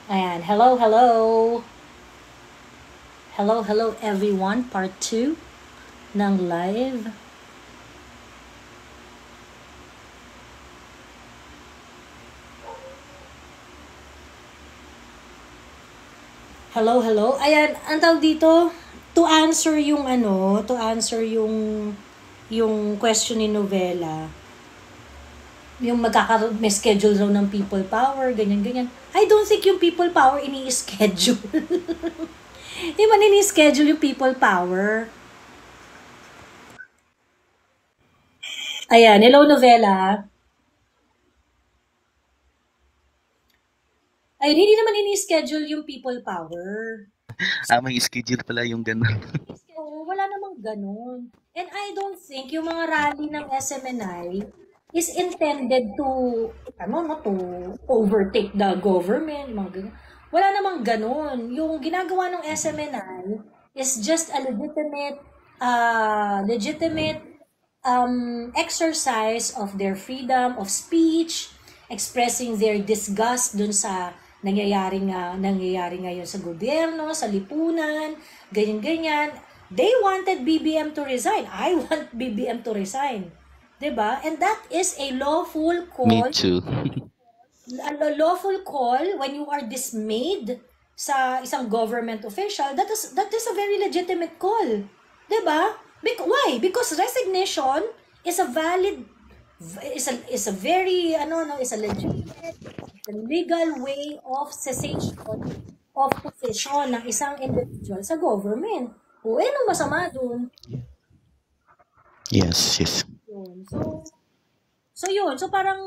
Ayan, hello, hello. Hello, hello everyone. Part 2 ng live. Hello, hello. Ayan, ang tawag dito, to answer yung question ni Novela, yung magkakaroon, may schedule raw ng people power, ganyan-ganyan. I don't think yung people power ini-schedule. Di man ini-schedule yung people power. Ayan, hello Novela. Ayun, hindi naman ini-schedule yung people power. May schedule pala yung gano'n. Oo, wala namang ganun. And I don't think yung mga rally ng SMNI is intended to, to overtake the government, mga ganun. Wala namang ganun. Yung ginagawa ng SMNI is just a legitimate exercise of their freedom of speech, expressing their disgust dun sa nangyayari ngayon sa gobyerno, sa lipunan, ganyan-ganyan. They wanted BBM to resign. I want BBM to resign. 'Di ba? And that is a lawful Me call, too. when you are dismayed sa isang government official. That is a very legitimate call. 'Di ba? Why? Because resignation is a valid is a very is a legitimate legal way of cessation of position ng isang individual sa government. O, anong masama dun? Yes, yes. Yun. So yun. So parang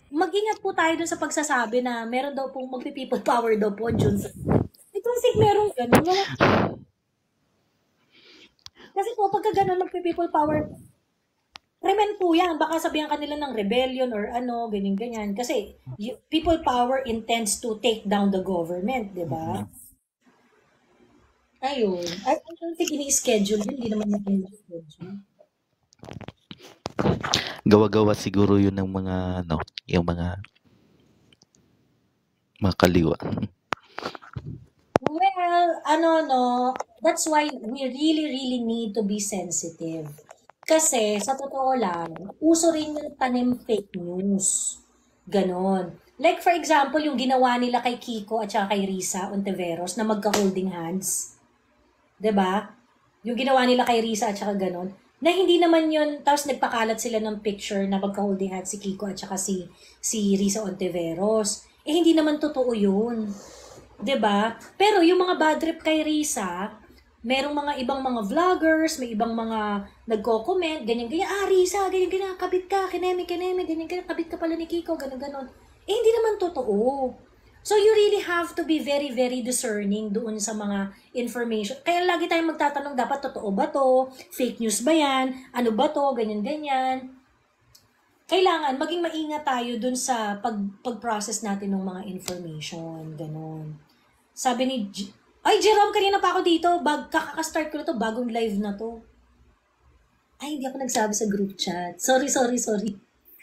mag-ingat po tayo dun sa pagsasabi na meron daw pong magpi-people power daw po dun sa... I don't think meron ganun. Kasi po, pagka ganun magpi-people power, remen po yan. Baka sabihan kanila ng rebellion or ganyan-ganyan. Kasi people power intends to take down the government, di ba? Ayun. I don't think ini-schedule yun. Hindi naman natin ini-schedule. Gawa-gawa siguro yun ng mga, yung mga kaliwa. Well, that's why we really, really need to be sensitive. Kasi, sa totoo lang, uso rin yung tanim fake news. Ganon. Like, for example, yung ginawa nila kay Kiko at saka kay Risa Ontiveros na magka-holding hands. 'Di ba? Yung ginawa nila kay Risa at saka ganon. Na hindi naman yun, tapos nagpakalat sila ng picture na magka-holding hands si Kiko at saka si Risa Ontiveros. Eh, hindi naman totoo yun. 'Di ba? Pero yung mga bad trip kay Risa, merong mga ibang mga vloggers, may ibang mga nagko-comment, ganyan-ganyan, Risa, ganyan-ganyan, kabit ka, kineme, ganyan-ganyan, kabit ka pala ni Kiko, ganyan-ganon. Eh, hindi naman totoo. So, you really have to be very, very discerning doon sa mga information. Kaya lagi tayong magtatanong, dapat totoo ba to? Fake news ba yan? Ano ba to? Ganyan-ganyan. Kailangan maging maingat tayo dun sa pag-process natin ng mga information. Ganon. Sabi ni Ay, Jerome, kanina pa ako dito. Kakaka-start ko na to. Bagong live na to. Ay, hindi ako nagsabi sa group chat. Sorry.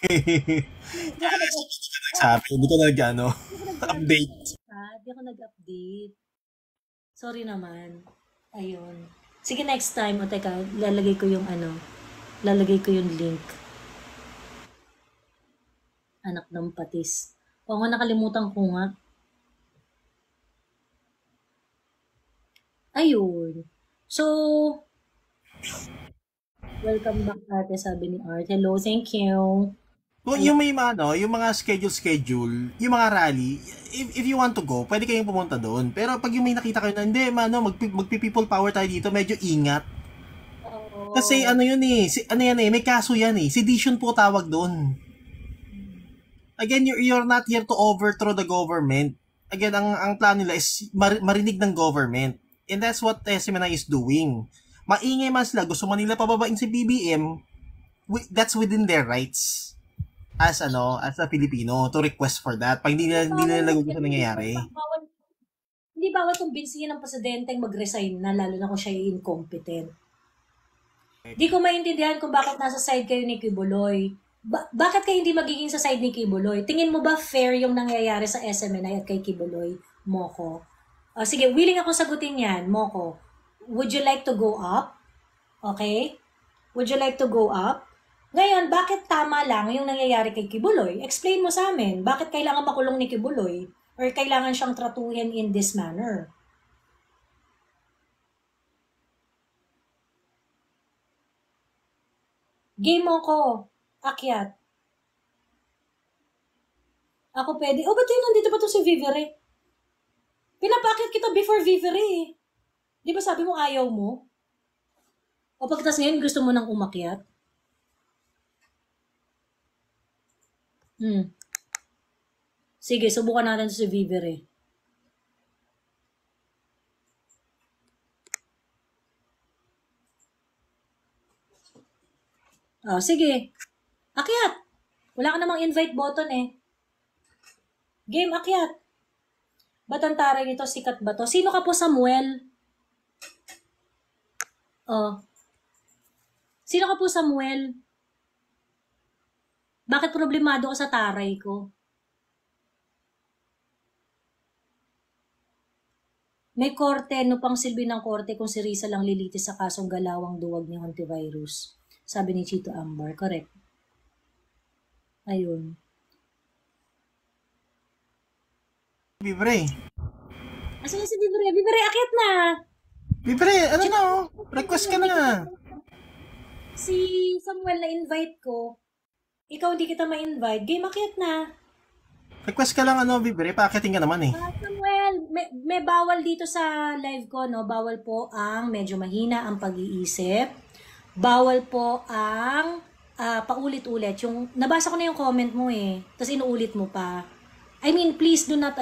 Hindi ako Sabi, hindi ko nag-ano, hindi ako nagsabi sa update. group chat. Hindi ako nag-update. Sorry naman. Ayun. Sige, next time. O, teka, lalagay ko yung link. Anak ng patis. O nga, nakalimutan ko nga. Ayun. So, welcome back ate, sabi ni Art. Hello, thank you. Kung yung may mga, yung mga schedule, yung mga rally, if you want to go, pwede kayong pumunta doon. Pero pag yung may nakita kayo na, hindi, magpi-people power tayo dito, medyo ingat. Kasi ano yun eh, may kaso yan eh. Sedition po tawag doon. Again, you're not here to overthrow the government. Again, ang plano nila is marinig ng government. And that's what SMNI is doing. Maingay man sila, gusto man nila pababain si BBM, that's within their rights as a Filipino to request for that. Pag hindi nila gusto nangyayari. Hindi bawal kumbinsihin ng presidenteng mag-resign na, lalo na kung siya incompetent. Di ko maintindihan kung bakit nasa side kayo ni Kibuloy. bakit kayo hindi magiging sa side ni Kibuloy? Tingin mo ba fair yung nangyayari sa SMNI at kay Kibuloy, Moko? Sige, willing ako sagutin yan, Moko. Would you like to go up? Okay? Would you like to go up? Ngayon, bakit tama lang yung nangyayari kay Kibuloy? Explain mo sa amin, bakit kailangan makulong ni Kibuloy? Or kailangan siyang tratuhin in this manner? Game mo ko. Akyat. Ako pwede. Oh, ba't yun? Nandito pa to si Vivere? Pinapakit kita before Vivere eh. Di ba sabi mo ayaw mo? O pagkatapos ngayon gusto mo nang umakyat? Sige, subukan natin si Vivere. Oh, sige. Akyat. Wala ka namang invite button eh. Game, akyat. Ba't ang taray nito? Sikat ba to? Sino ka po, Samuel? Oh. Sino ka po, Samuel? Bakit problemado ka sa taray ko? May korte, no pang silbi ng korte kung si Risa lang lilitis sa kasong galawang duwag ng antivirus. Sabi ni Chito Ambar. Correct. Ayun. Bibre. Asan na si Vivere? Vivere, akyat na! Bibre, ano na oh? Request ka na. Si Samuel na invite ko. Ikaw hindi kita ma-invite. Game, akyat na. Request ka lang ano, Bibre, paakitin ka naman eh. Samuel, may bawal dito sa live ko, no? Bawal po ang medyo mahina ang pag-iisip. Bawal po ang paulit-ulit. Yung, nabasa ko na yung comment mo eh. Tapos inuulit mo pa. I mean, please do not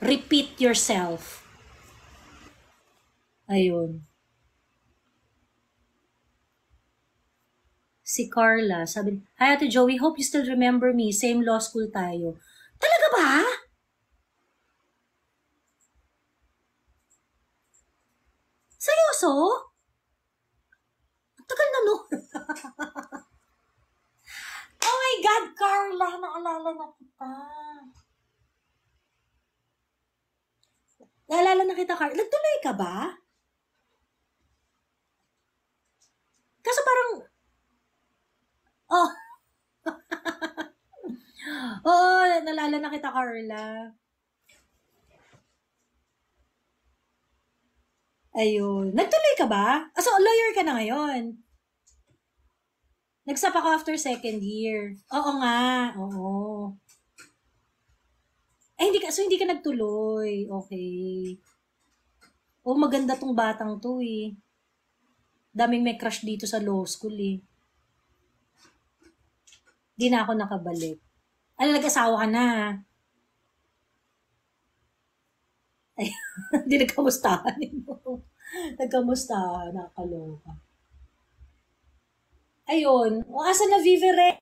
repeat yourself. Ayun. Si Carla, sabi, "Hi Ate Joey, hope you still remember me. Same law school tayo." Talaga ba? Seryoso? Tagal na no. Oh my God, Carla, naalala na kita. Naalala na kita, Carla. Nagtuloy ka ba? Kaso parang, oh. Oo, naalala na kita, Carla. Ayun. Nagtuloy ka ba? So, lawyer ka na ngayon. Nagsapa ka after second year. Oo nga. Oo. Hindi ka nagtuloy. Okay. Oh, maganda tong batang to eh. Daming may crush dito sa law school eh. Di na ako nakabalik. Ano, nag-asawa ka na? Ay, hindi nagkamustahan. Nagkamustahan. Nakakaloka. Ayun. O, asan na Vivere?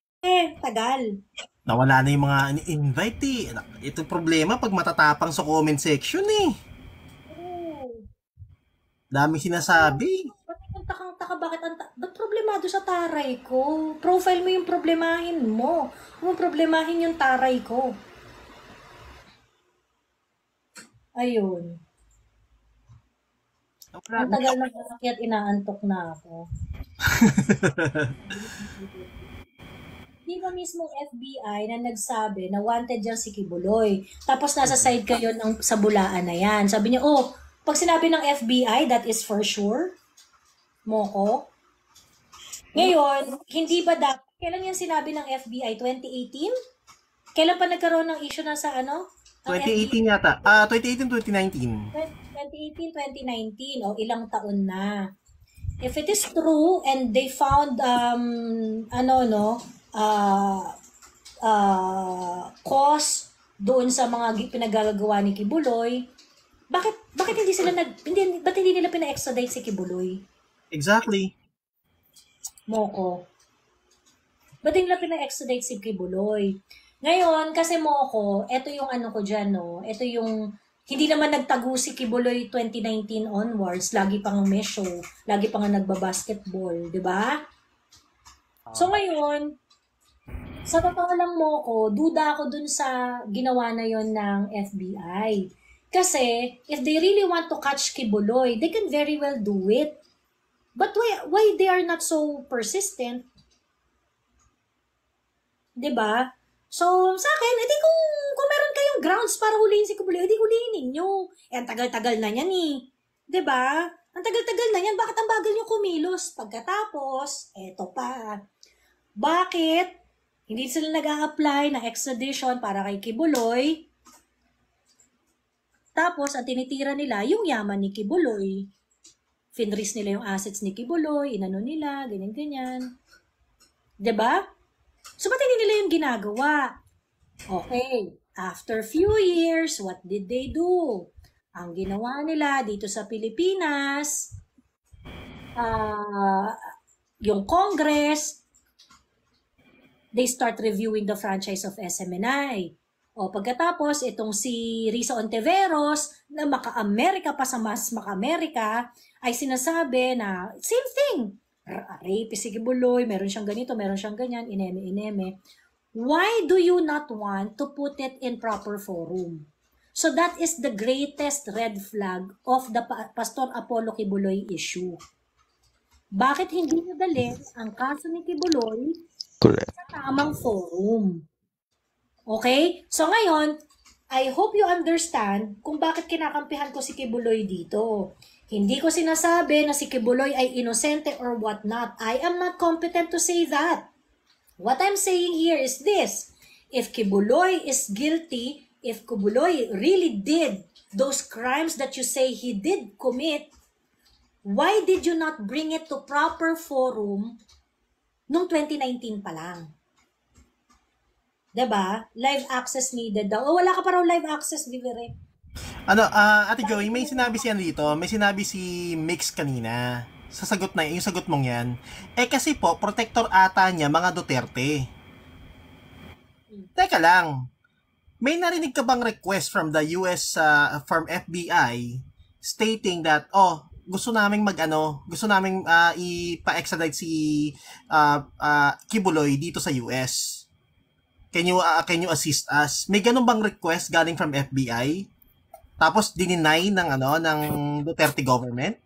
Tagal. Nawala na yung mga invite eh. Ito problema pag matatapang sa comment section eh. Daming sinasabi. Takang-taka, ba't problemado sa taray ko? Profile mo yung problemahin mo. Huwag mo problemahin yung taray ko. Ayun. Ang tagal na kaya inaantok na ako. Di ba mismo FBI na nagsabi na wanted dyan si Kibuloy? Tapos nasa side kayo ng sa bulaan na yan. Sabi niya, oh, pag sinabi ng FBI, that is for sure. Moko. Ngayon, hindi ba dapat, kailan yan sinabi ng FBI? 2018? Kailan pa nagkaroon ng issue na sa ano? 2018 yata. 2018-2019. 2018-2019. O, ilang taon na. If it is true and they found, cause doon sa mga pinagagawa ni Kibuloy, bakit hindi sila ba't hindi nila pina-extradite si Kibuloy? Exactly. Moko. Ba't hindi nila pina-extradite si Kibuloy? Ngayon, kasi Moko, eto yung ano ko dyan, no? Eto yung, hindi naman nagtago si Kibuloy 2019 onwards. Lagi pang may show. Lagi pang nagbabasketball. Di ba? So ngayon, sa totoo lang mo ko, duda ako dun sa ginawa na yon ng FBI. Kasi, if they really want to catch Kibuloy, they can very well do it. But why they are not so persistent? 'Di ba? So, sa akin, edi kung meron kayong grounds para hulihin si Kibuloy, edi hulihin ninyo. Eh, ang tagal-tagal na yan eh. 'Di ba? Ang tagal-tagal na yan, bakit ang bagal nyo kumilos? Pagkatapos, eto pa. Bakit hindi sila nag-a-apply ng extradition para kay Kibuloy? Tapos, ang tinitira nila, yung yaman ni Kibuloy. Finris nila yung assets ni Kibuloy, inano nila, ganyan-ganyan. 'Di ba? So, ba't hindi nila yung ginagawa? Okay, after few years, what did they do? Ang ginawa nila dito sa Pilipinas, yung Congress, they start reviewing the franchise of SMNI. O pagkatapos, itong si Risa Ontiveros, na maka-Amerika pa sa mas maka-Amerika, ay sinasabi na, same thing, rape si Kibuloy, meron siyang ganito, meron siyang ganyan, ineme. Why do you not want to put it in proper forum? So that is the greatest red flag of the Pastor Apollo Kibuloy issue. Bakit hindi nyo dalhin ang kaso ni Kibuloy Correct. sa tamang forum? Okay? So ngayon, I hope you understand kung bakit kinakampihan ko si Kibuloy dito. Hindi ko sinasabi na si Kibuloy ay inosente or whatnot. I am not competent to say that. What I'm saying here is this. If Kibuloy is guilty, if Kibuloy really did those crimes that you say he did commit, why did you not bring it to proper forum noong 2019 pa lang? 'Di ba? Live access needed daw. O wala ka pa raw live access, Vivere. Ate Joey, may sinabi siya dito, may sinabi si Mix kanina. Sa sagot na, yung sagot mong yan. Eh kasi po, protector ata niya mga Duterte. Teka lang. May narinig ka bang request from the US, from FBI, stating that, gusto naming gusto naming ipa-extradite si Kibuloy dito sa US. Can you assist us? May ganun bang request galing from FBI? Tapos dininay ng Duterte government?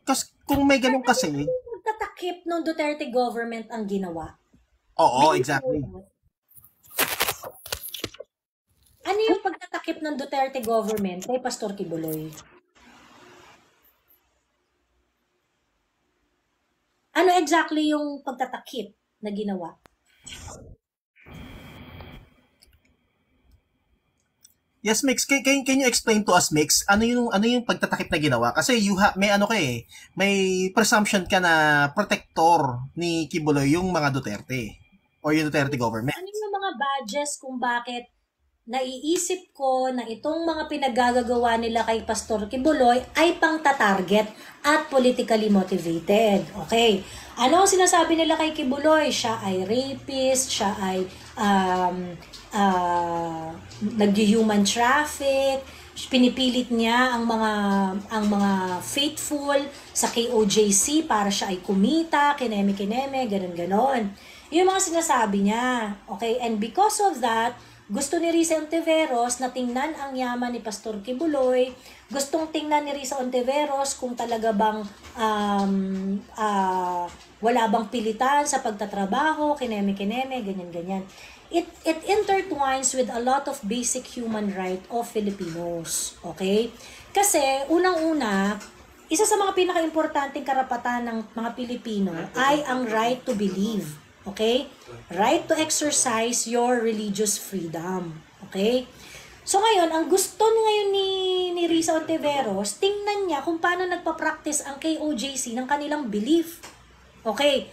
Kasi kung may ganun kasi, Pagtatakip ng Duterte government ang ginawa. oo, exactly. Ano yung pagtatakip ng Duterte government kay Pastor Kibuloy? Ano exactly yung pagtatakip na ginawa? Yes, Mix. Can you explain to us, Mix? Ano yung pagtatakip na ginawa? Kasi may presumption ka na protector ni Kibuloy yung mga Duterte or yung Duterte government. Ano yung mga badges kung bakit naiisip ko na itong mga pinagagagawa nila kay Pastor Kibuloy ay pang-target at politically motivated. Okay. Ano ang sinasabi nila kay Kibuloy? Siya ay rapist, siya ay nag-human traffic, pinipilit niya ang mga faithful sa KOJC para siya ay kumita, kineme, ganon. Yung mga sinasabi niya. Okay, and because of that, gusto ni Risa Ontiveros na tingnan ang yaman ni Pastor Kibuloy, gustong tingnan ni Risa Ontiveros kung talaga bang wala bang pilitan sa pagtatrabaho, kineme, ganyan. It intertwines with a lot of basic human right of Filipinos. Okay? Kasi, unang-una, isa sa mga pinaka-importanting karapatan ng mga Pilipino ay ang right to believe. Okay? Right to exercise your religious freedom. Okay? So ngayon, ang gusto ngayon ni Risa Ontiveros, tingnan niya kung paano nagpa-practice ang KOJC ng kanilang belief. Okay?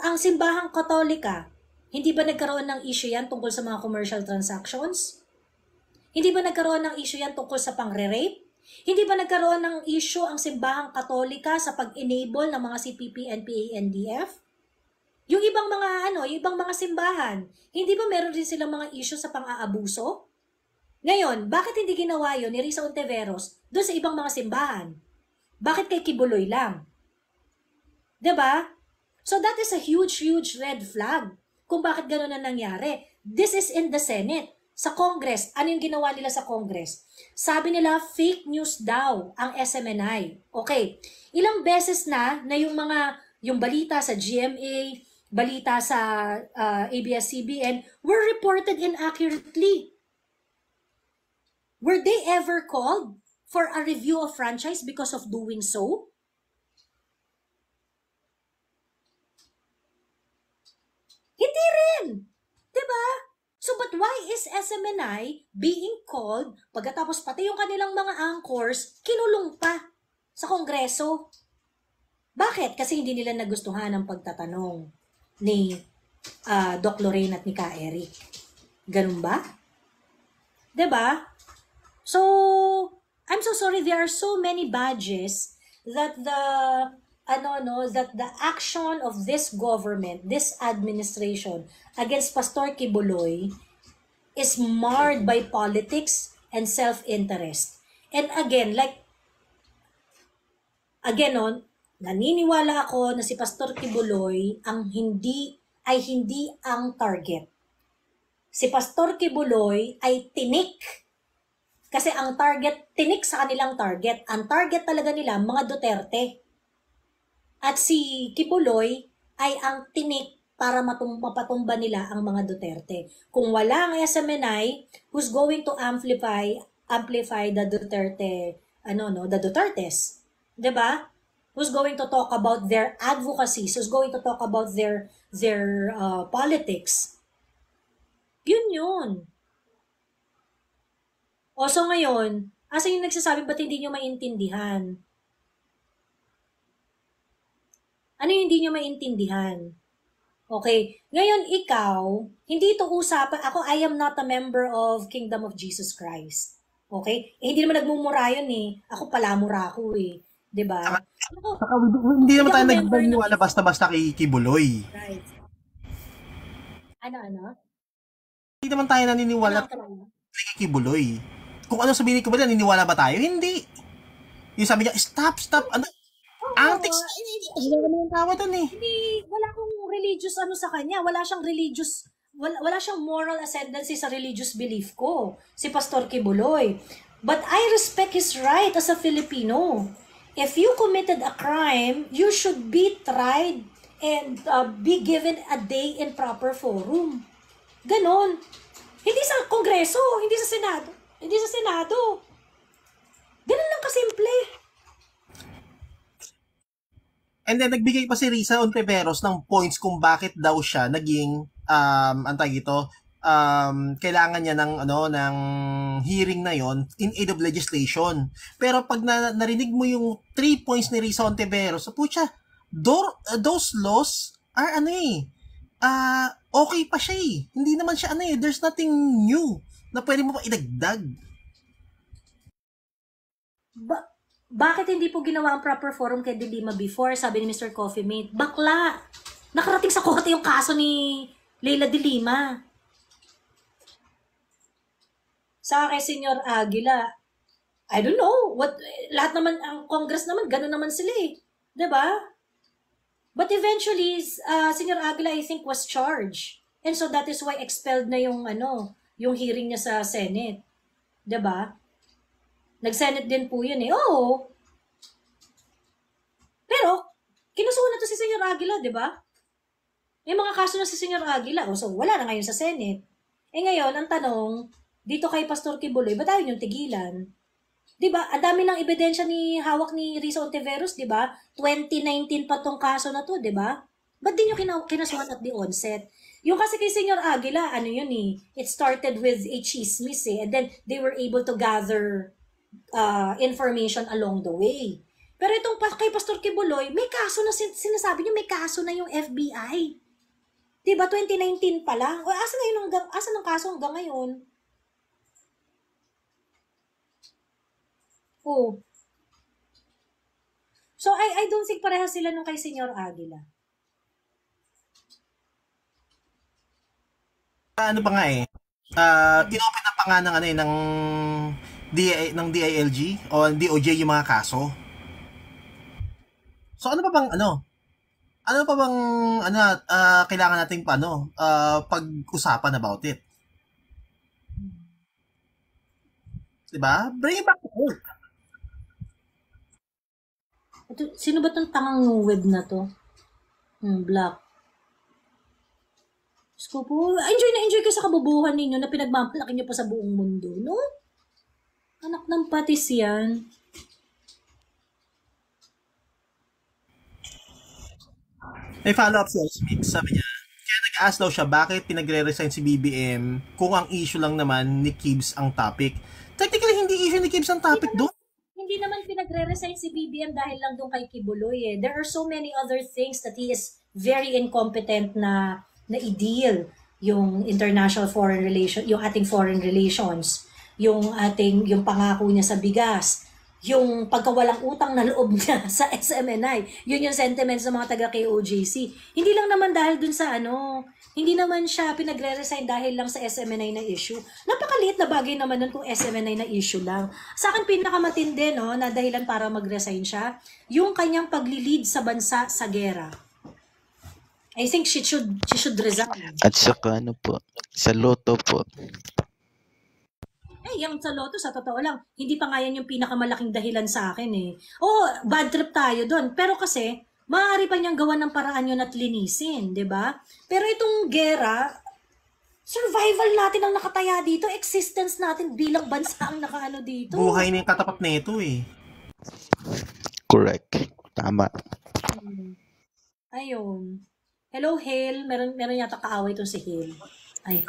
Ang simbahang Katolika, hindi ba nagkaroon ng issue yan tungkol sa mga commercial transactions? Hindi ba nagkaroon ng issue yan tungkol sa pangre-rape? Hindi ba nagkaroon ng issue ang simbahang Katolika sa pag-enable ng mga CPP, NPA, NDF? Yung ibang mga simbahan, hindi ba meron din silang mga issue sa pang-aabuso? Ngayon, bakit hindi ginawa yun ni Risa Ontiveros doon sa ibang mga simbahan? Bakit kay Kibuloy lang? 'Di ba? So that is a huge, huge red flag kung bakit gano'n na nangyari. This is in the Senate. Sa Congress, ano yung ginawa nila sa Congress? Sabi nila, fake news daw ang SMNI. Okay, ilang beses na yung balita sa GMA, balita sa ABS-CBN were reported inaccurately. Were they ever called for a review of franchise because of doing so? Hindi rin. Diba? So, but why is SMNI being called, pagkatapos pati yung kanilang mga anchors, kinulong pa sa Kongreso? Bakit? Kasi hindi nila nagustuhan ang pagtatanong ni Doc Lorraine at ni Ka Eric. Ganun ba? Diba? So, I'm so sorry, there are so many badges that that the action of this government, this administration against Pastor Kibuloy is marred by politics and self-interest. And again, naniniwala ako na si Pastor Kibuloy hindi ang target. Si Pastor Kibuloy ay tinik. Kasi ang target, tinik sa kanilang target. Ang target talaga nila, mga Duterte. At si Kibuloy ay ang tinik para mapatumba nila ang mga Duterte. Kung wala ang SMNI, who's going to amplify the Duterte, the Dutertes, 'di ba? Who's going to talk about their advocacies, who's going to talk about their politics. Yun. O so ngayon, asa yung nagsasabi ba't hindi nyo maintindihan? Ano yung hindi nyo maintindihan? Okay. Ngayon, ikaw, hindi ito usapan. Ako, I am not a member of Kingdom of Jesus Christ. Okay? Hindi naman nagmumura yun eh. Ako palamura ako eh. Diba? Hindi naman tayo nagmumura basta-basta kay Kibuloy. Right. Ano? Hindi naman tayo naniniwala kay Kibuloy. Kung ano sabihin ni Kibuloy, naniniwala ba tayo? Hindi. Yung sabi niya, stop, antics. Hindi naman ang tawa doon eh. Hindi, wala akong religious sa kanya. Wala siyang moral ascendancy sa religious belief ko, si Pastor Kibuloy. But I respect his right as a Filipino. If you committed a crime, you should be tried and be given a day in proper forum. Ganon. Hindi sa Kongreso, hindi sa Senado. Ganon lang kasimple. And then nagbigay pa si Risa Ontiveros ng points kung bakit daw siya naging kailangan niya ng hearing na yon in aid of legislation. Pero pag narinig mo yung 3 points ni Risa Ontiveros, pucha, those laws are okay pa siya eh. Hindi naman siya there's nothing new na pwede mo pa idagdag. Bakit hindi po ginawa ang proper forum kay De Lima before? Sabi ni Mr. Coffee Mate, bakla! Nakarating sa korte yung kaso ni Leila De Lima. Sa kay Senyor Aguila, I don't know, lahat naman, ang Congress naman, gano'n naman sila eh. Diba? But eventually, Senyor Aguila, I think, was charged. And so that is why expelled na yung hearing niya sa Senate. Diba? Nag-Senate din po yun eh. Oo. Pero, kinasuhan na to si Senyor Aguila, di ba? May mga kaso na si Senyor Aguila. So, wala na ngayon sa Senate. Ngayon, ang tanong, dito kay Pastor Kibuloy, ba't tayo yung tigilan? Di ba? Ang dami ng ebidensya hawak ni Risa Ontiveros, di ba? 2019 pa tong kaso na to, di ba? Ba't di nyo kinasuhan at the onset? Yung kasi kay Senyor Aguila, yun eh, it started with a chismis eh, and then they were able to gather information along the way. Pero itong kay Pastor Kibuloy, may kaso na sinasabi niyo, may kaso na yung FBI. Diba 2019 pa lang? O asa ng kaso hanggang ngayon? Oh. So I don't think parehas sila nung kay Senyor Aguila. Ano pa nga eh? Inopen na pa nga ng DILG o DOJ yung mga kaso. So ano pa bang Ano pa bang ano kailangan nating pag-usapan about it? 'Di ba? Bring it back to earth. Sino ba tong tangang web na to? Black. Diyos ko po, enjoy na enjoy kayo sa kabubuhan ninyo na pinagmamalaki niyo pa sa buong mundo, no? Anak ng patis yan. May follow-up si Smith. Sabi niya, kaya nag-ask daw siya bakit pinagre-resign si BBM kung ang issue lang naman ni Kibbs ang topic. Technically, hindi issue ni Kibbs ang topic doon. Hindi naman pinagre-resign si BBM dahil lang doon kay Kibuloy eh. There are so many other things that he is very incompetent na i-deal. Yung international foreign relation, yung ating foreign relations, yung pangako niya sa bigas, yung pagkawalang utang na loob niya sa SMNI. Yun yung sentiments ng mga taga KOJC. Hindi lang naman dahil dun sa hindi naman siya pinagre-resign dahil lang sa SMNI na issue. Napakaliit na bagay naman nun kung SMNI na issue lang. Sa akin pinakamatindi na dahilan para mag-resign siya, yung kanyang pagli-lead sa bansa sa gera. I think she should resign. At saka sa loto po. Yung sa loto, sa totoo lang, hindi pa nga yan yung pinakamalaking dahilan sa akin eh. Bad trip tayo doon. Pero kasi, maaari pa niyang gawa ng paraan yun at linisin, di ba? Pero itong gera, survival natin ang nakataya dito, existence natin bilang bansa ang nakaano dito. Buhay na yung katapat na ito eh. Correct. Tama. Ayun. Hello, Hale. Meron yata kaaway itong si Hale. Ay.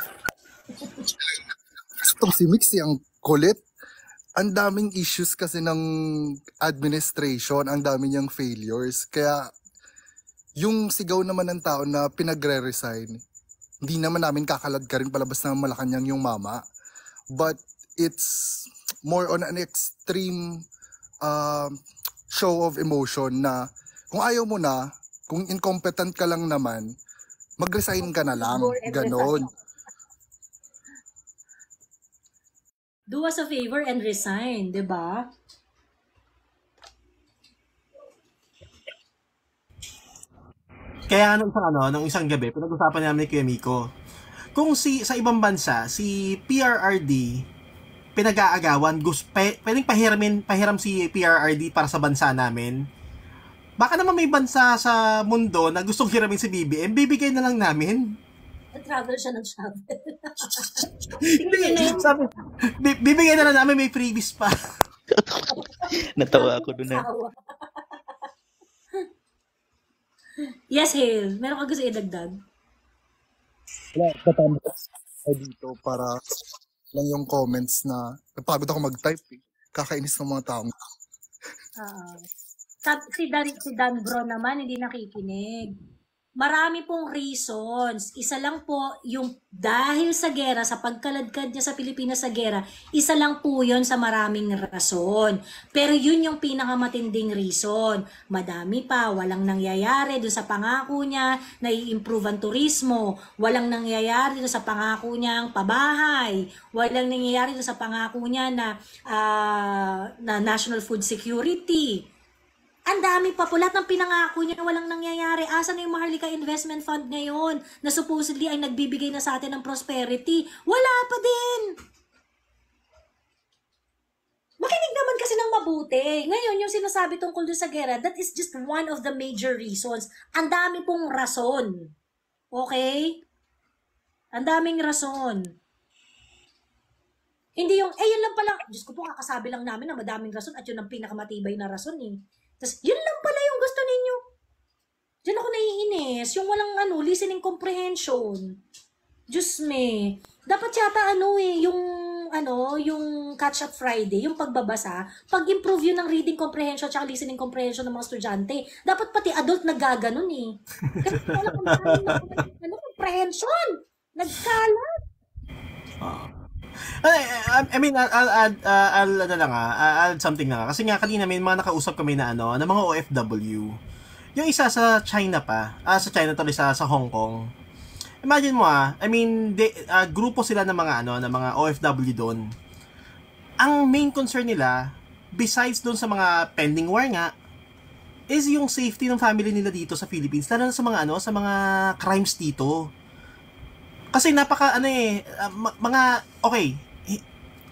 Itong si Mix, ang kulit. Ang daming issues kasi ng administration, ang dami niyang failures. Kaya yung sigaw naman ng tao na pinagre-resign, hindi naman namin kakalad ka rin palabas ng Malacanang yung mama. But it's more on an extreme show of emotion na kung ayaw mo na, kung incompetent ka lang naman, mag-resign ka na lang. Ganon. Do us a favor and resign, di ba? Kaya nung isang gabi, pinag-usapan namin ni Kuya Miko, kung sa ibang bansa, si PRRD, pinag-aagawan, pwedeng pahiram si PRRD para sa bansa namin. Baka naman may bansa sa mundo na gustong hiramin si BBM, bibigay na lang namin. Travel siya ng travel. Hindi, sabi, bibigyan na lang namin, may freebies pa. Natawa ako doon na. Yes, Hale. Meron ka gusto idagdag? Wala, patama dito para lang yung comments na napagod ako mag-type eh. Kakainis ng mga tao. Si Dan Bro naman hindi nakikinig. Marami pong reasons. Isa lang po yung dahil sa gera, sa pagkaladkad niya sa Pilipinas sa gera, isa lang po yun sa maraming rason. Pero yun yung pinakamatinding reason. Madami pa, walang nangyayari doon sa pangako niya na i-improve ang turismo, walang nangyayari doon sa pangako niyang pabahay, walang nangyayari doon sa pangako niya na national food security. Ang dami pa po. Lahat ng pinangako niya walang nangyayari. Asan na yung Maharlika Investment Fund ngayon na supposedly ay nagbibigay na sa atin ng prosperity? Wala pa din. Makinig naman kasi ng mabuti. Ngayon, yung sinasabi tungkol doon sa gera, that is just one of the major reasons. Ang dami pong rason. Okay? Ang daming rason. Hindi yung, yun lang pala. Diyos ko po, kakasabi lang namin na madaming rason at yun ang pinakamatibay na rason eh. Tapos, yun lang pala yung gusto ninyo. Diyan ako naiinis. Yung walang listening comprehension. Diyos me. Dapat yata yung Catch Up Friday, yung pagbabasa, pag-improve yun ng reading comprehension at listening comprehension ng mga estudyante. Dapat pati adult naggaganon eh. Kasi wala comprehension. Nagkalat. I mean, I'll add something na nga. Kasi nga kanina may mga nakausap kami na na mga OFW. Yung isa sa China pa, sa China tuloy sa Hong Kong. Imagine mo I mean, grupo sila ng mga OFW doon. Ang main concern nila, besides doon sa mga pending war nga, is yung safety ng family nila dito sa Philippines, lalo na sa mga sa mga crimes dito. Kasi napaka mga okay,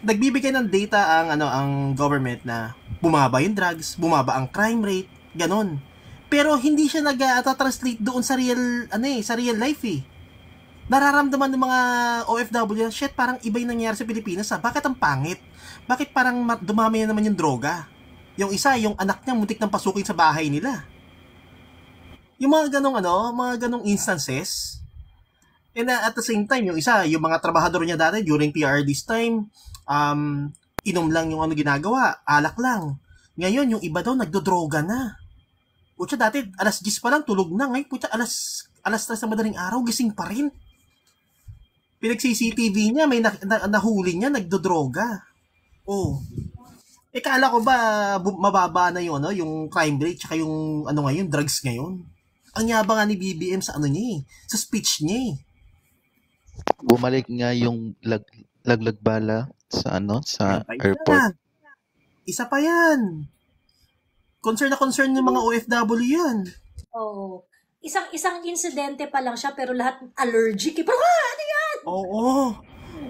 nagbibigay ng data ang government na bumaba yung drugs, bumaba ang crime rate, ganon. Pero hindi siya nag-translate doon sa sa real life eh. Nararamdaman ng mga OFW, shit, parang iba yung nangyayari sa Pilipinas Bakit ang pangit? Bakit parang dumami na naman yung droga? Yung isa, yung anak niya muntik nang pasukin sa bahay nila. Yung mga ganong instances. And at the same time, yung isa, yung mga trabahador niya dati during PRD's time, inom lang yung ginagawa, alak lang. Ngayon, yung iba daw nagdodroga na. Putya, dati alas 10 pa lang tulog na. Ngayon, putya, alas 3 na madaling araw, gising pa rin. Pinag-CCTV niya, may nahuli niya, nagdodroga. Oh. Kala ko ba mababa na yung yung crime rate tsaka yung ngayon, drugs ngayon. Ang yabang nga ni BBM sa niya sa speech niya Bumalik nga yung laglag bala sa sa airport. Isa pa yan. Concern ng mga OFW yan. Oo. Isang insidente pa lang siya pero lahat allergic. Parang, ano yan? Oo.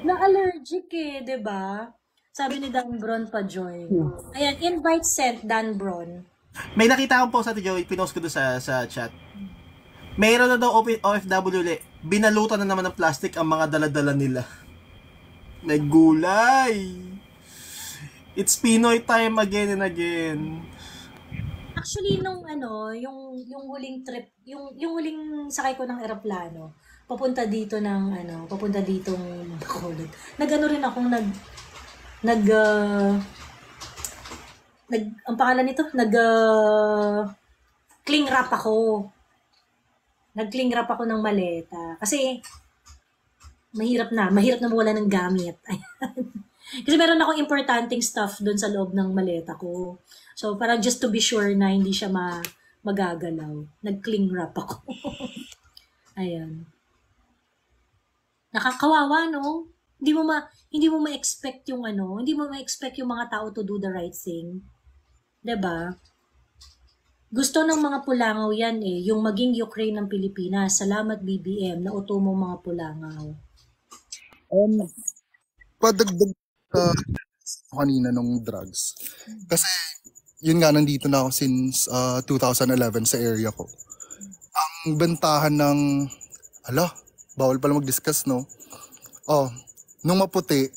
Na-allergic 'di ba? Sabi ni Dan Bron pa join. Ayan, invite sent Dan Bron. May nakita akong post sa Joey, pinost ko doon sa chat. Mayroon na daw OFW binalutan na naman ng plastic ang mga daladala nila. Naggulay. It's Pinoy time again and again. Actually yung huling trip, yung huling sakay ko ng eroplano, papunta ditong Bacolod. Nag-ano rin akong ang pangalan nito, cling wrap ako. Nag-cling wrap ako ng maleta. Kasi, mahirap na mawala ng gamit. Kasi meron akong importanteng stuff doon sa loob ng maleta ko. So, parang just to be sure na hindi siya magagalaw. Nag-cling wrap ako. Ayan. Nakakawawa, no? Hindi mo ma-expect yung hindi mo ma-expect yung mga tao to do the right thing. 'Di ba? Gusto ng mga Pulangaw yan yung maging Ukraine ng Pilipinas. Salamat BBM, nauto mo mga Pulangaw. Padagdag kanina nung drugs. Kasi yun nga, nandito na ako since 2011 sa area ko. Ang bentahan ng bawal pala mag-discuss, no? Nung maputi,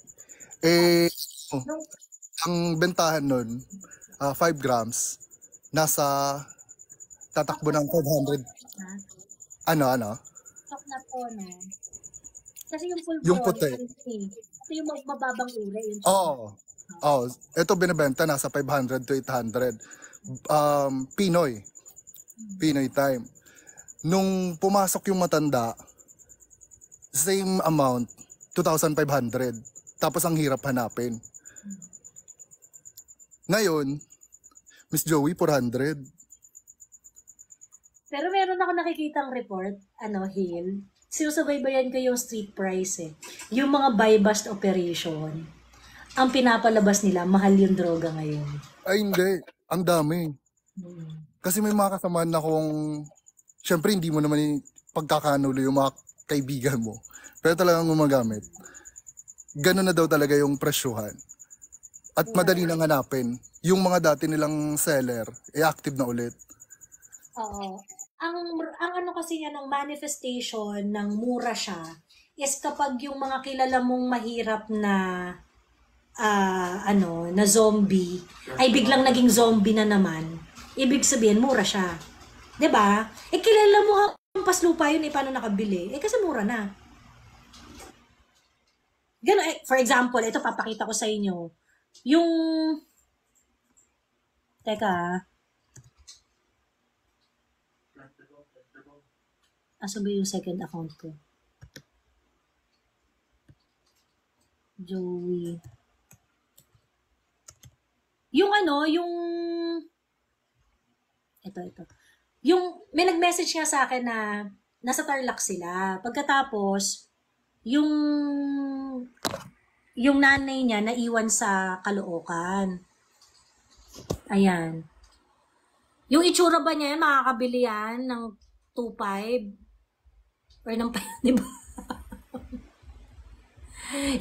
ang bentahan nun, 5 grams, nasa tatakbo ng 500. Ano? Stop na po, no? Kasi yung full Yung puti. Ito yung mababang ure. Ito binibenta nasa 500 to 800. Pinoy time. Nung pumasok yung matanda, same amount, 2,500. Tapos ang hirap hanapin. Ngayon, Miss Joey, 400. Pero meron ako nakikitang report, Hill, sinusubaybayan ko yung street price Yung mga buy-bust operation, ang pinapalabas nila, mahal yung droga ngayon. Ay, hindi. Ang dami. Kasi may mga kasamaan na syempre hindi mo naman pagkakanulo yung mga kaibigan mo. Pero talagang gumagamit. Ganun na daw talaga yung presyuhan. At madali nang hanapin. Yung mga dati nilang seller, active na ulit. Oo. Ang kasi niya ng manifestation ng mura siya is kapag yung mga kilala mong mahirap na na zombie ay biglang naging zombie na naman. Ibig sabihin mura siya. 'Di ba? Kilala mo hampas lupa yun paano nakabili? Kasi mura na. Ganun, for example, ito papakita ko sa inyo. Yung Teka. Asa ba yung second account ko? Joey. Yung ito. Yung may nag-message nga sa akin na nasa Tarlac sila. Pagkatapos yung nanay niya naiwan sa Caloocan. Ayan. Yung itsura ba niya, makakabili yan ng 2.5? Or ng, di ba?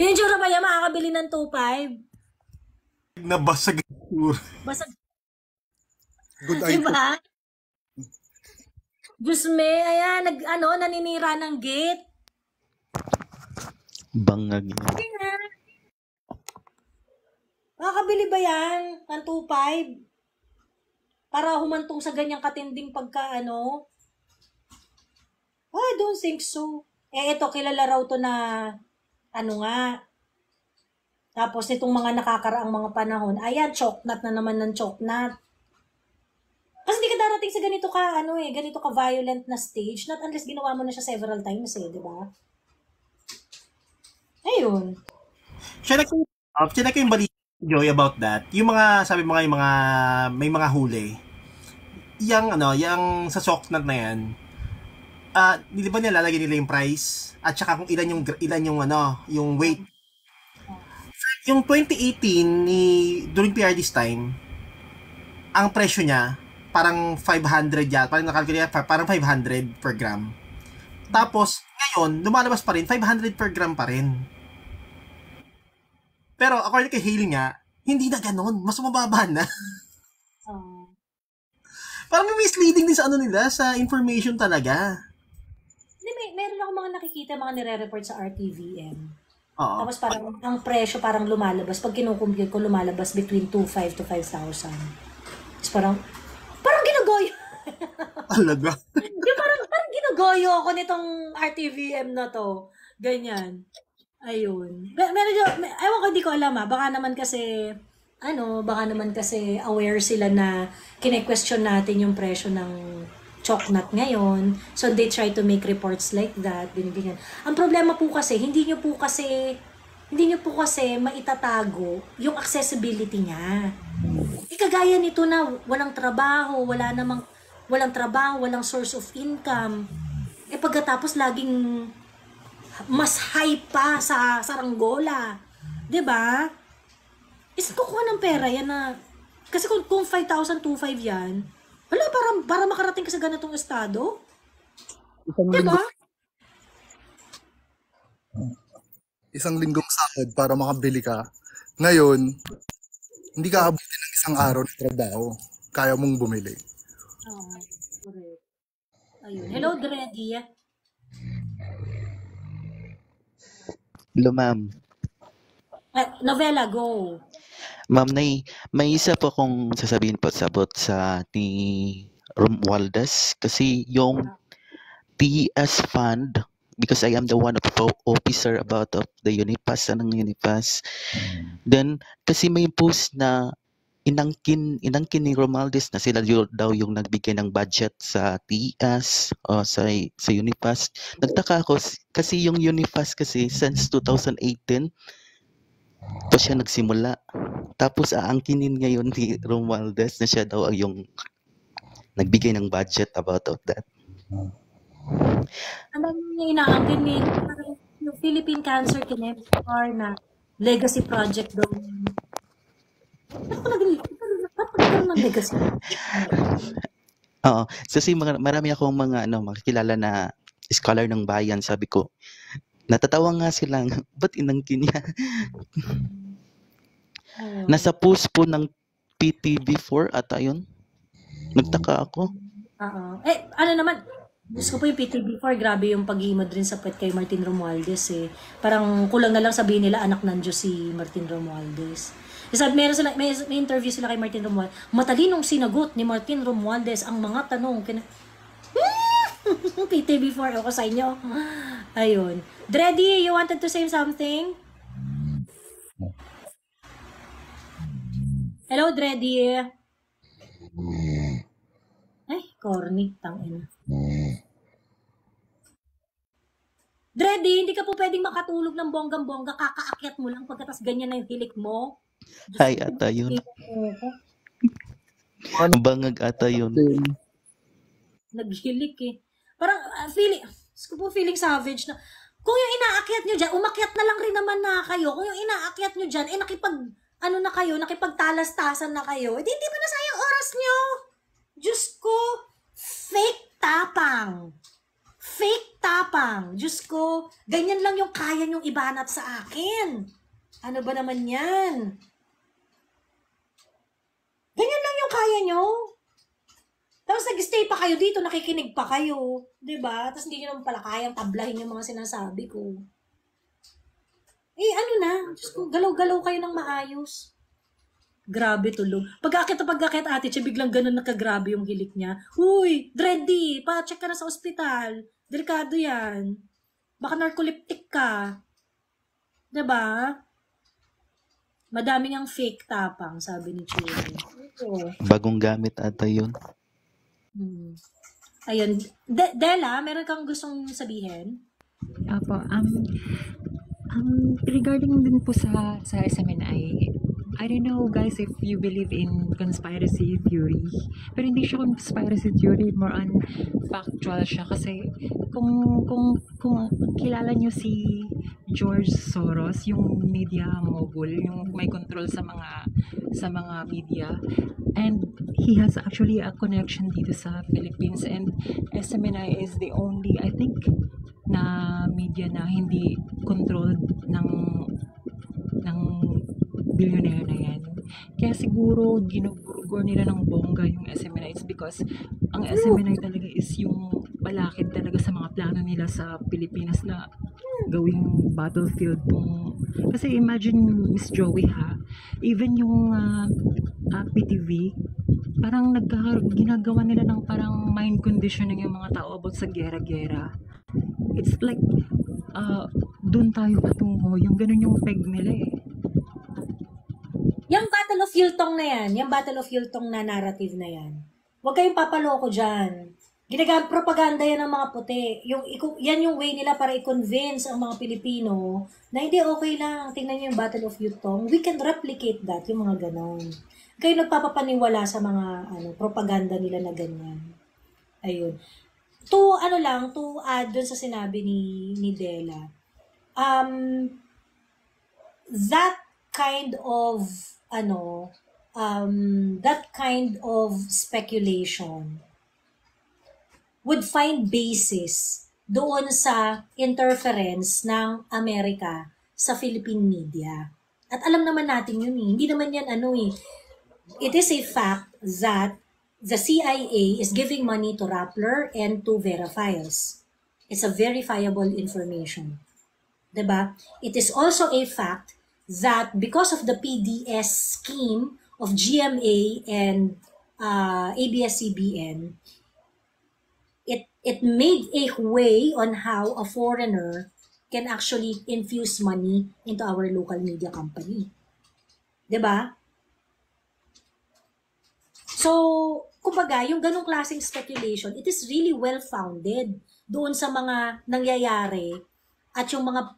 Yung itsura ba niya, makakabili ng 2.5? Nabasag yung Basta, Good di idea. ba? Diyos me, ayan, naninira ng gate. Bangag yan. Hindi nga. Makakabili ba yan ng 2.5? Para humantong sa ganyang katinding I don't think so. Ito, kilala raw to na, nga. Tapos, itong mga nakakaraang mga panahon, ayan, choknat na naman ng choknat. Kasi di ka darating sa ganito ka violent na stage, not unless ginawa mo na siya several times di ba? Ayun. Check ko yung balita, Joy, about that. Yung mga, sabi mo nga, yung mga, may mga huli. Yang sa Socknut na yan, di ba nilalagay nila yung price? At saka kung ilan yung weight. Yung 2018, during PRD's time, ang presyo niya, parang 500 yan. Parang nakalculate, parang 500 per gram. Tapos, ngayon, lumalabas pa rin, 500 per gram pa rin. Pero, according kay Hailey nga, hindi na ganon. Mas mababa na. Parang may misleading din sa information talaga. Hindi, meron ako mga nakikita, mga nire-report sa RTVM. Oo. Tapos parang, ang presyo parang lumalabas. Pag kinukumpute ko, lumalabas between 2,500 to 5,000. Tapos parang ginagoyo. Alaga. Yung parang ginagoyo ako nitong RTVM na to. Ganyan. Ayun. Ewan ko, di ko alam Baka naman kasi aware sila na kine-question natin yung presyo ng choknat ngayon. So they try to make reports like that. Binibigyan. Ang problema po kasi, hindi nyo po kasi maitatago yung accessibility niya. Kagaya nito na walang trabaho, walang source of income. Pagkatapos laging mas high pa sa saranggola. 'Di ba? Kukuha ng pera yan na kasi kung 5,000 2,500 yan, wala para makarating ka sa ganitong estado. 'Di ba? Isang linggong sahod para makabili ka. Ngayon, hindi ka abutin ng isang araw na trabaho. Kaya mong bumili. Correct. Ayun. Hello, Dreddy. Hello, ma'am. Novela, go. Ma'am, may isa po akong sasabihin po sabot sa ni Romualdez kasi yung TS Fund, because I am the one of the officer about of the Unipass, anong Unipass. Then, kasi may post na inangkin ni Romualdez na sila daw yung nagbigay ng budget sa TS o sa Unipass. Nagtaka ako kasi yung Unipass kasi since 2018 pa siya nagsimula. Tapos aangkinin ngayon ni Romualdez na siya daw yung nagbigay ng budget about of that. Ano niya inaangkin ni yung Philippine Cancer Connector na legacy project daw. Bakit ng legacy? Oo. Kasi marami akong makikilala na scholar ng bayan. Sabi ko, natatawa nga sila. Ba't inangkin niya? Nasa post po ng PTV4 ata yun. Nagtaka ako. Ano naman, gusto ko po yung PTV4, grabe yung pag-iimod rin sa puwet kay Martin Romualdez Parang kulang na lang sabihin nila anak ng Diyos si Martin Romualdez. May interview sila kay Martin Romualdez. Matalinong sinagot ni Martin Romualdez ang mga tanong. PTV4 ako sa inyo. Ayun. Dreddy, you wanted to say something? Hello, Dreddy. Ay, corny. Tangina. Dreddy, hindi ka po pwedeng makatulog ng bonggang-bongga. Kakaakyat mo lang pagkatas ganyan na yung hilik mo. Ay, ata yun. Bangag ata yun. Naghilik Parang feeling savage na. Kung yung inaakyat nyo dyan, umakyat na lang rin naman na kayo. Kung yung inaakyat nyo dyan, nakipagtalas-tasan na kayo. Hindi mo na sayang oras nyo. Diyos ko, fake tapang. Fake tapang. Diyos ko, ganyan lang yung kaya niyong ibanat sa akin. Ano ba naman yan? Ganyan lang yung kaya niyo. Tapos nag-stay pa kayo dito, nakikinig pa kayo. 'Di ba? Tapos hindi niyo naman pala kayang tablahin yung mga sinasabi ko. Eh, ano na? Diyos ko, galaw-galaw kayo ng maayos. Grabe tulog. Pag-akit ate, siya biglang ganun nakagrabe yung hilik niya. Uy, Dreddy, pa-check ka na sa ospital. Delikado yan. Baka narcoleptic ka. 'Di ba? Madaming ang fake tapang, sabi ni Chiri. Oo. Bagong gamit ata yun. Ayun. Della, meron kang gustong sabihin? Apo, regarding din po sa SMNI, I don't know guys if you believe in conspiracy theory, pero hindi siya conspiracy theory, more on factual siya kasi kung kilala niyo si George Soros, yung media mogul, yung may control sa mga media, and he has actually a connection dito sa Philippines, and SMNI is the only, I think, na media na hindi controlled ng billionaire na yan. Kaya siguro ginugurugor nila ng bongga yung SMNI. It's because ang SMNI talaga is yung balakid talaga sa mga plano nila sa Pilipinas na gawing battlefield kung... Kasi imagine Miss Joey ha, even yung PTV, parang ginagawa nila ng parang mind conditioning yung mga tao about sa gera-gera. It's like, dun tayo patungo, yung ganun yung peg nila eh. Yung Battle of Yultong na yan, yung Battle of Yultong na narrative na yan, huwag kayong papaloko dyan. Ginagamit propaganda yan ng mga puti. Yan yung way nila para i-convince ang mga Pilipino na hindi, okay lang, tingnan niyo yung Battle of Yultong. We can replicate that, yung mga ganon. Kayo nagpapapaniwala sa mga propaganda nila na ganyan. Ayun. To add dun sa sinabi ni Della, that kind of speculation would find basis doon sa interference ng Amerika sa Philippine media. At alam naman natin yun eh. Hindi naman yan it is a fact that the CIA is giving money to Rappler and to Vera Files. It's a verifiable information. Diba? It is also a fact that because of the PDS scheme of GMA and ABS-CBN, it made a way on how a foreigner can actually infuse money into our local media company. Diba? So, kumbaga, yung ganong klaseng speculation, it is really well-founded doon sa mga nangyayari at yung mga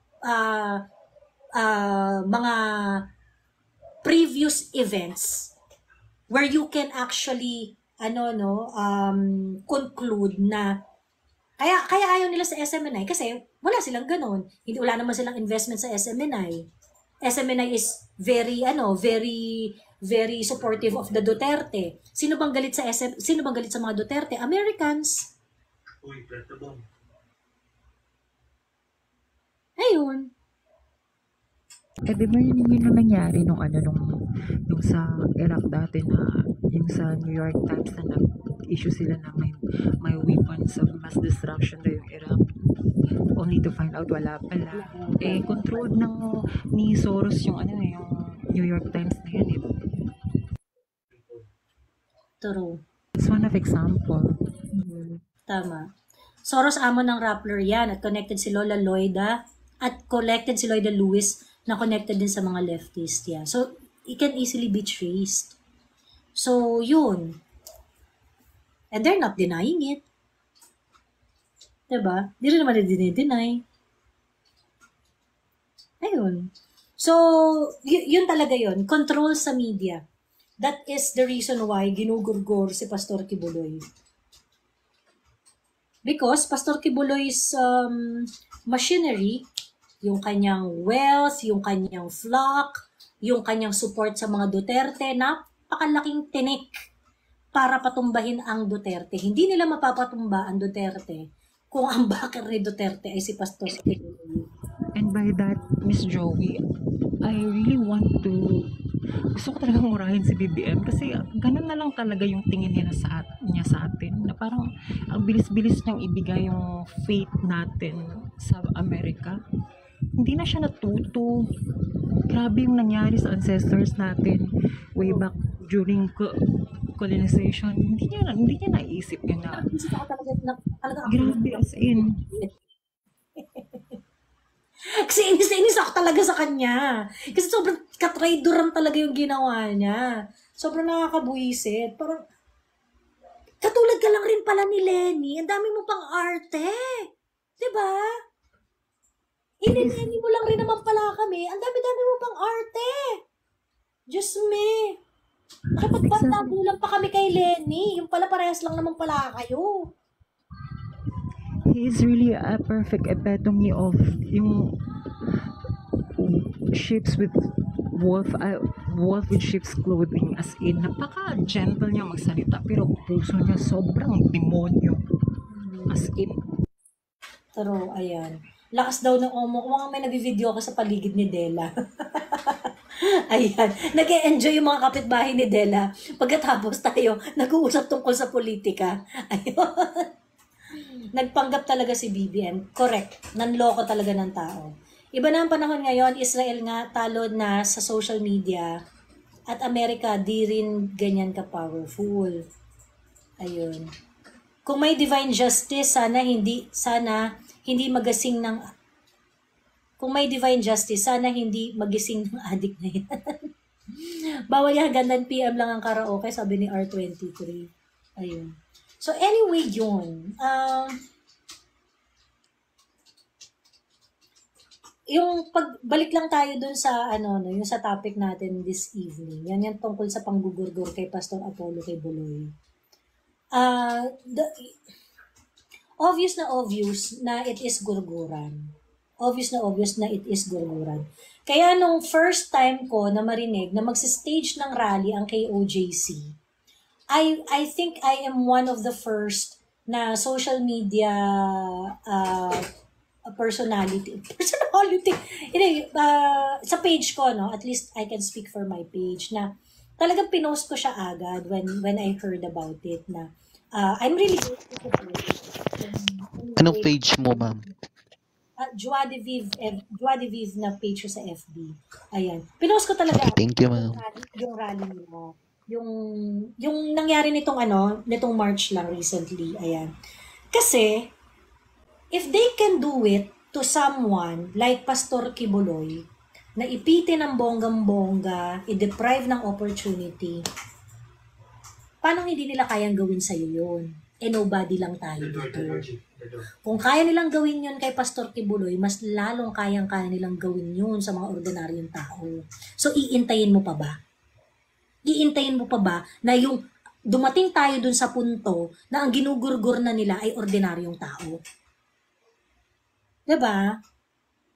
previous events where you can actually conclude na kaya ayaw nila sa SMNI kasi wala silang ganon. Wala naman silang investment sa SMNI. SMNI is very supportive of the Duterte. Sino bang galit sa mga Duterte? Americans. Ayun. Eh, di ba yun yung nangyari nung sa Iraq dati na yung sa New York Times na nag-issue sila na may weapons of mass destruction na yung Iraq, only to find out wala pala. Eh, controlled ni Soros yung yung New York Times na yan eh. True. It's one of example. Tama. Soros amo ng Rappler yan at connected si Lola Loida at connected si Loida Lewis na connected din sa mga leftist yan. So, it can easily be traced. So, yun. And they're not denying it. Diba? Di rin naman dinideny. Ayun. So, yun talaga yun. Control sa media. That is the reason why ginugurgor si Pastor Kibuloy. Because Pastor Kibuloy's machinery, yung kanyang wealth, yung kanyang flock, yung kanyang support sa mga Duterte, napakalaking tinik para patumbahin ang Duterte. Hindi nila mapapatumba ang Duterte kung ang backer ni Duterte ay si Pastor Kibuloy. And by that, Miss Joey, I really want to, gusto ko talagang murahin si BBM kasi ganun na lang talaga yung tingin niya sa atin, na parang ang bilis-bilis niyang ibigay yung faith natin sa Amerika. Hindi na siya natuto. Grabe yung nangyari sa ancestors natin way back during colonization. Hindi niya naisip yun na. Isip ako talaga ako. Grabe as in. Kasi inis ako talaga sa kanya. Kasi sobrang katraidoran talaga yung ginawa niya. Sobrang nakakabuisit. Parang, katulad ka lang rin pala ni Lenny. Ang dami mo pang arte. Diba? Lenny mo lang rin naman pala kami. Ang dami-dami mo pang arte. Diyos me. Nakipagbantago lang pa kami kay Lenny. Yung pala parehas lang naman pala kayo. He is really a perfect epitome of yung ships with wolf with sheep's clothing, as in napaka-gentle niya magsalita pero puso niya sobrang demonyo, as in. Pero, ayan. Lakas daw ng omo. Kung may nag-video ako sa paligid ni Dela. Ayan. Nag-e-enjoy yung mga kapitbahay ni Dela. Pagkatapos tayo, nag-uusap tungkol sa politika. Ayun. Nagpanggap talaga si BBM. Correct. Nanloko talaga ng tao. Iba na ang panahon ngayon. Israel nga talo na sa social media. At Amerika di rin ganyan ka-powerful. Ayun. Kung may divine justice, sana hindi magasing ng... Kung may divine justice, sana hindi magising ng adik na yan. Bawal yan, hanggang 9 PM lang ang karaoke, sabi ni R23. Ayun. So anyway, yun. Yung pagbalik lang tayo dun sa yung sa topic natin this evening. Yan tungkol sa panggugurgur kay Pastor Apollo Kibuloy. Obvious na it is gurguran. Obvious na it is gurguran. Kaya nung first time ko na marinig na magsistage ng rally ang KOJC, I think I am one of the first na social media personality sa page ko, no, at least I can speak for my page, na talagang pinost ko siya agad when I heard about it, na I'm really grateful for it. Anong page mo, ma'am? Joie de Vive na page ko sa FB. Ayan. Pinost ko talaga. Thank you, ma'am. Yung rally nila. Yung nangyari nitong March lang recently. Ayan. Kasi, if they can do it to someone like Pastor Kibuloy, na ipitin ng bonggang-bongga, i-deprive ng opportunity, paano hindi nila kayang gawin sa'yo yun? Nobody lang tayo dito. Kung kaya nilang gawin yun kay Pastor Kibuloy, mas lalong kaya nilang gawin yun sa mga ordinaryong tao. So, iintayin mo pa ba? Iintayin mo pa ba na yung dumating tayo dun sa punto na ang ginugurgur na nila ay ordinaryong tao? Diba?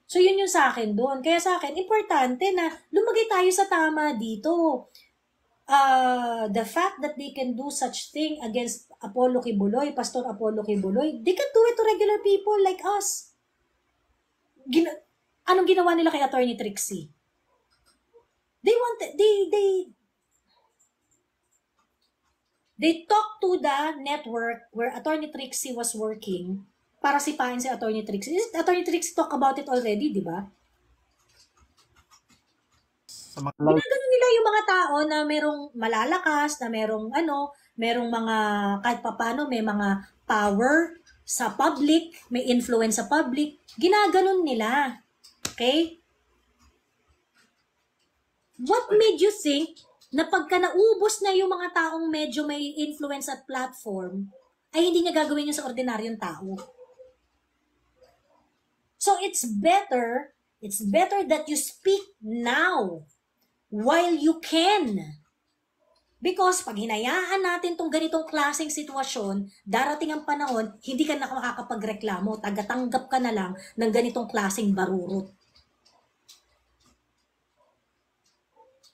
So, yun yung sa akin doon. Kaya sa akin, importante na lumagay tayo sa tama dito. The fact that they can do such thing against Apollo Kibuloy, Pastor Apollo Kibuloy, they can do it to regular people like us. Anong ginawa nila kay Attorney Trixie? They talked to the network where Attorney Trixie was working para sipahin si Attorney Trixie. Attorney Trixie talk about it already, di ba? Ginagano nila yung mga tao na merong malalakas, na merong mga kahit papano may mga power sa public, may influence sa public. Ginaganon nila. Okay? What made you think na pagka naubos na yung mga taong medyo may influence at platform, ay hindi niya gagawin yun sa ordinaryong tao? So it's better that you speak now while you can. Because pag hinayaan natin tong ganitong klaseng sitwasyon, darating ang panahon, hindi ka na makakapagreklamo, tagatanggap ka na lang ng ganitong klaseng barurot.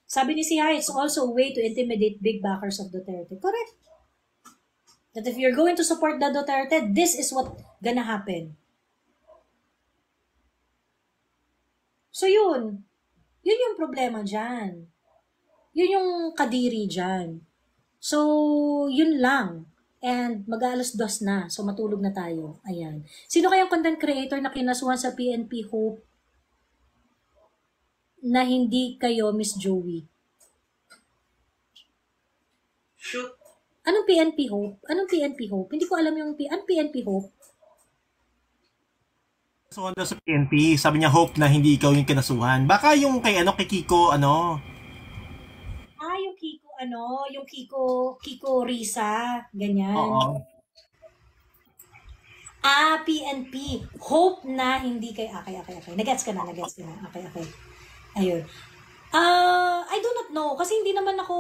Sabi ni Siha, it's also a way to intimidate big backers of Duterte. Correct. That if you're going to support the Duterte, this is what gonna happen. So yun. Yun yung problema dyan. Yun yung kadiri dyan. So, yun lang. And mag-alas-dos na. So, matulog na tayo. Ayan. Sino kayang content creator na kinasuhan sa PNP Hope na hindi kayo, Miss Joey? Shoot. Anong PNP Hope? Anong PNP Hope? Hindi ko alam yung anong PNP Hope. So, sa PNP, sabi niya hope na hindi ikaw yung kinasuhan. Baka yung kay Kiko, Yung Kiko Risa, ganyan. Oo. PNP. Hope na hindi kay, okay. Nagets ka na. Okay. Ayun. I do not know, kasi hindi naman ako,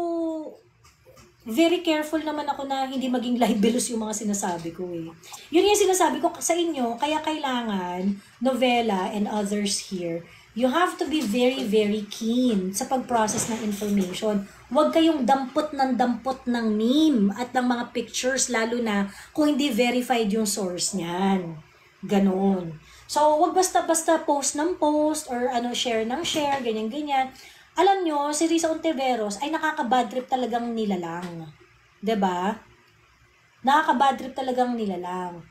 very careful naman ako na hindi maging libelous yung mga sinasabi ko eh. Yun yung sinasabi ko sa inyo, kaya kailangan, Novella and others here, you have to be very, very keen sa pag-process ng information. Huwag kayong dampot ng meme at ng mga pictures, lalo na kung hindi verified yung source niyan. Ganon. So, huwag basta-basta post ng post or share ng share, ganyan-ganyan. Alam nyo, si Risa Ontiveros ay nakaka-bad trip talagang nilalang. 'Di ba? Nakaka-bad trip talagang nilalang.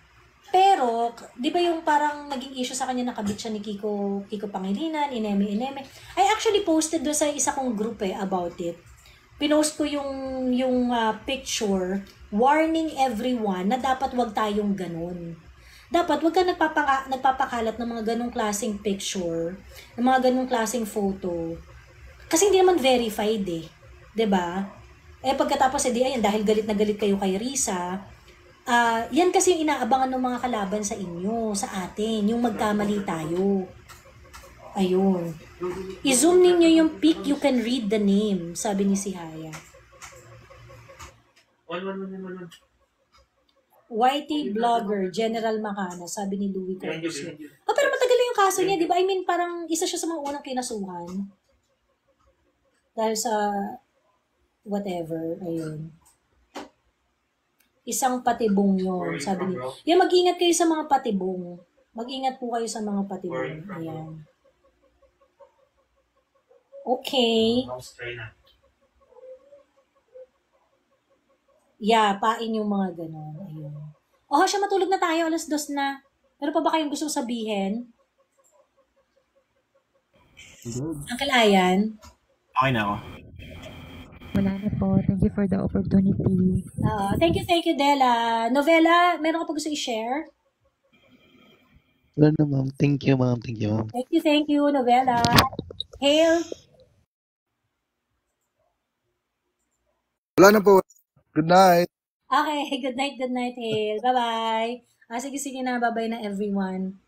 Pero, di ba yung parang naging issue sa kanya, nakabit siya ni Kiko Pangilinan, Ineme. I actually posted doon sa isa kong group about it. Pinost ko yung picture, warning everyone na dapat wag tayong ganun. Dapat wag ka nagpapakalat ng mga ganung klaseng picture, ng mga ganung klaseng photo. Kasi hindi naman verified eh. 'Di ba? Pagkatapos ayan, dahil galit na galit kayo kay Risa, yan kasi yung inaabangan ng mga kalaban sa inyo, sa atin, yung magkamali tayo. Ayun. I-zoom ninyo yung pic, you can read the name, sabi ni si Haya. YT Blogger, General Macana, sabi ni Louie Corpusio. Pero matagal na yung kaso niya, di ba? I mean, parang isa siya sa mga unang kinasuhan. Dahil sa whatever, ayun. Isang patibong yun, sabi niya. Yan, mag-ingat kayo sa mga patibong. Mag-ingat po kayo sa mga patibong. Ayan. Okay. Yeah, pain yung mga ganon. Ayun. Siya, matulog na tayo. 2:00 na. Meron pa ba kayong gusto sabihin? Uncle Ayan? Okay na ako. Wala na po. Thank you for the opportunity. Thank you, Della. Novella, meron ka pa gusto i-share? Wala na, ma'am. Thank you, ma'am. Thank you, Novella. Hale? Wala na po. Good night. Okay, good night, Hale. Bye-bye. Sige na, bye-bye na everyone.